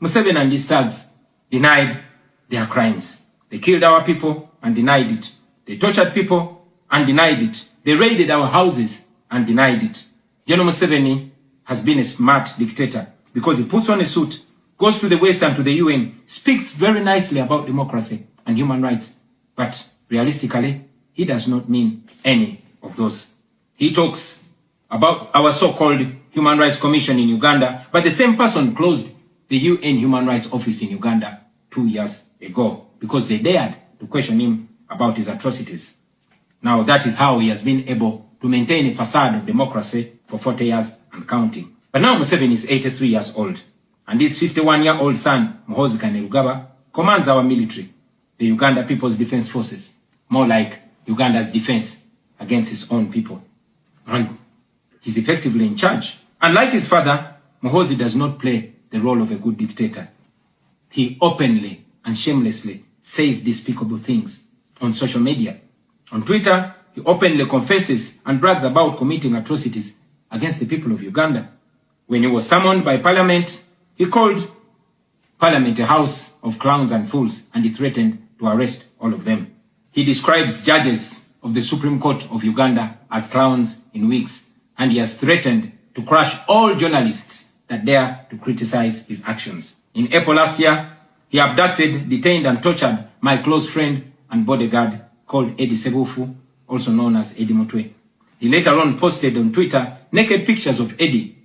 Museveni and his thugs denied their crimes. They killed our people and denied it. They tortured people and denied it. They raided our houses and denied it. General Museveni has been a smart dictator because he puts on a suit, goes to the West and to the UN, speaks very nicely about democracy and human rights. But realistically, he does not mean any of those. He talks about our so-called Human Rights Commission in Uganda, but the same person closed the UN Human Rights Office in Uganda 2 years ago because they dared to question him about his atrocities. Now that is how he has been able to maintain a facade of democracy for 40 years and counting. But now Museveni is 83 years old, and his 51-year-old son, Muhoozi Kainerugaba, commands our military, the Uganda People's Defense Forces, more like Uganda's defense against his own people. And he's effectively in charge. Unlike his father, Muhoozi does not play the role of a good dictator. He openly and shamelessly says despicable things on social media. On Twitter, he openly confesses and brags about committing atrocities against the people of Uganda. When he was summoned by Parliament, he called Parliament a house of clowns and fools, and he threatened to arrest all of them. He describes judges of the Supreme Court of Uganda as clowns in wigs, and he has threatened to crush all journalists that dare to criticize his actions. In April last year, he abducted, detained, and tortured my close friend and bodyguard called Eddie Sebufu, also known as Eddie Mutwe. He later on posted on Twitter naked pictures of Eddie,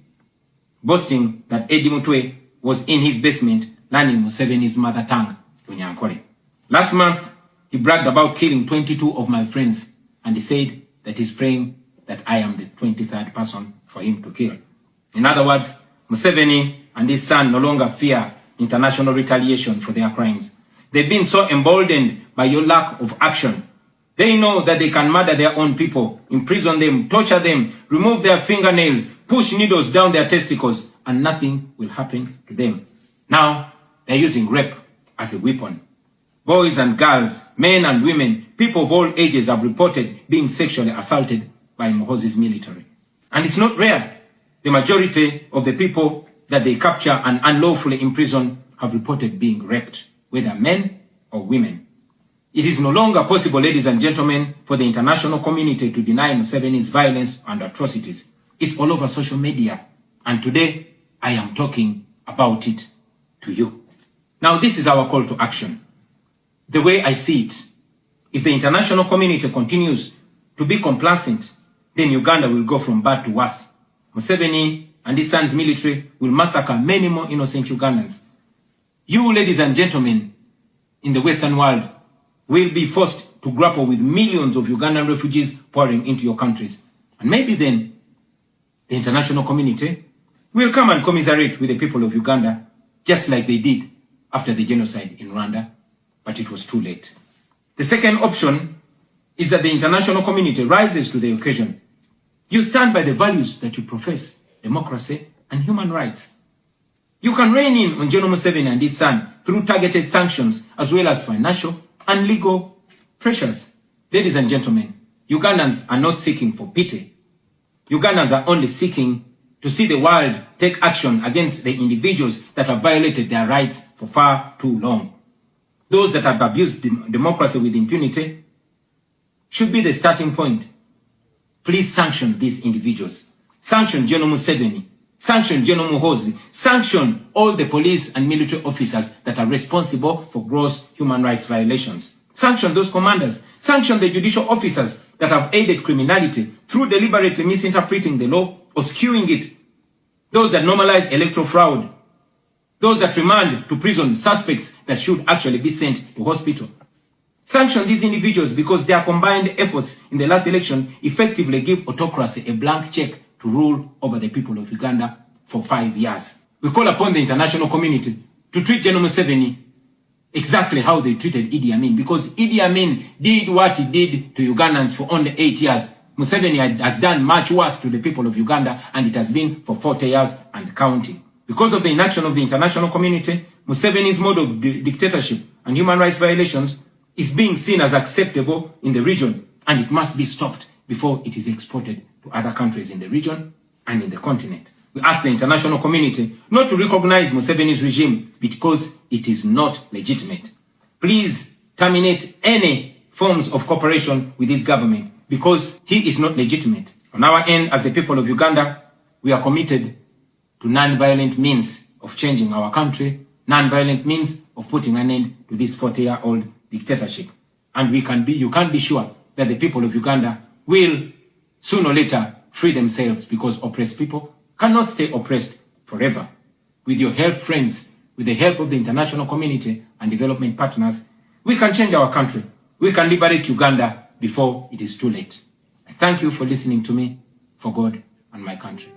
boasting that Eddie Mutwe was in his basement learning Museveni's mother tongue, Unyankole. Last month, he bragged about killing 22 of my friends, and he said that he's praying that I am the 23rd person for him to kill. In other words, Museveni and his son no longer fear international retaliation for their crimes. They've been so emboldened by your lack of action. They know that they can murder their own people, imprison them, torture them, remove their fingernails, push needles down their testicles, and nothing will happen to them. Now, they're using rape as a weapon. Boys and girls, men and women, people of all ages have reported being sexually assaulted by Muhoozi's military. And it's not rare. The majority of the people that they capture and unlawfully imprison have reported being raped, whether men or women. It is no longer possible, ladies and gentlemen, for the international community to deny Museveni's violence and atrocities. It's all over social media. And today, I am talking about it to you. Now, this is our call to action. The way I see it, if the international community continues to be complacent, then Uganda will go from bad to worse. Museveni and his son's military will massacre many more innocent Ugandans. You, ladies and gentlemen, in the Western world, will be forced to grapple with millions of Ugandan refugees pouring into your countries. And maybe then, the international community will come and commiserate with the people of Uganda, just like they did after the genocide in Rwanda, but it was too late. The second option is that the international community rises to the occasion. You stand by the values that you profess, democracy and human rights. You can rein in on General Museveni and his son through targeted sanctions as well as financial and legal pressures. Ladies and gentlemen, Ugandans are not seeking for pity. Ugandans are only seeking to see the world take action against the individuals that have violated their rights for far too long. Those that have abused democracy with impunity should be the starting point. Please sanction these individuals. Sanction General Museveni. Sanction General Muhoozi. Sanction all the police and military officers that are responsible for gross human rights violations. Sanction those commanders. Sanction the judicial officers that have aided criminality through deliberately misinterpreting the law or skewing it. Those that normalize electoral fraud. Those that remand to prison suspects that should actually be sent to hospital. Sanction these individuals because their combined efforts in the last election effectively give autocracy a blank check to rule over the people of Uganda for 5 years. We call upon the international community to treat General Museveni exactly how they treated Idi Amin, because Idi Amin did what he did to Ugandans for only 8 years. Museveni has done much worse to the people of Uganda, and it has been for 40 years and counting. Because of the inaction of the international community, Museveni's mode of dictatorship and human rights violations is being seen as acceptable in the region, and it must be stopped before it is exported to other countries in the region and in the continent. We ask the international community not to recognize Museveni's regime because it is not legitimate. Please terminate any forms of cooperation with this government because he is not legitimate. On our end, as the people of Uganda, we are committed to non-violent means of changing our country, non-violent means of putting an end to this 40-year-old dictatorship. And you can be sure that the people of Uganda will sooner or later free themselves, because oppressed people cannot stay oppressed forever. With your help, friends, with the help of the international community and development partners, we can change our country. We can liberate Uganda before it is too late. I thank you for listening to me, for God and my country.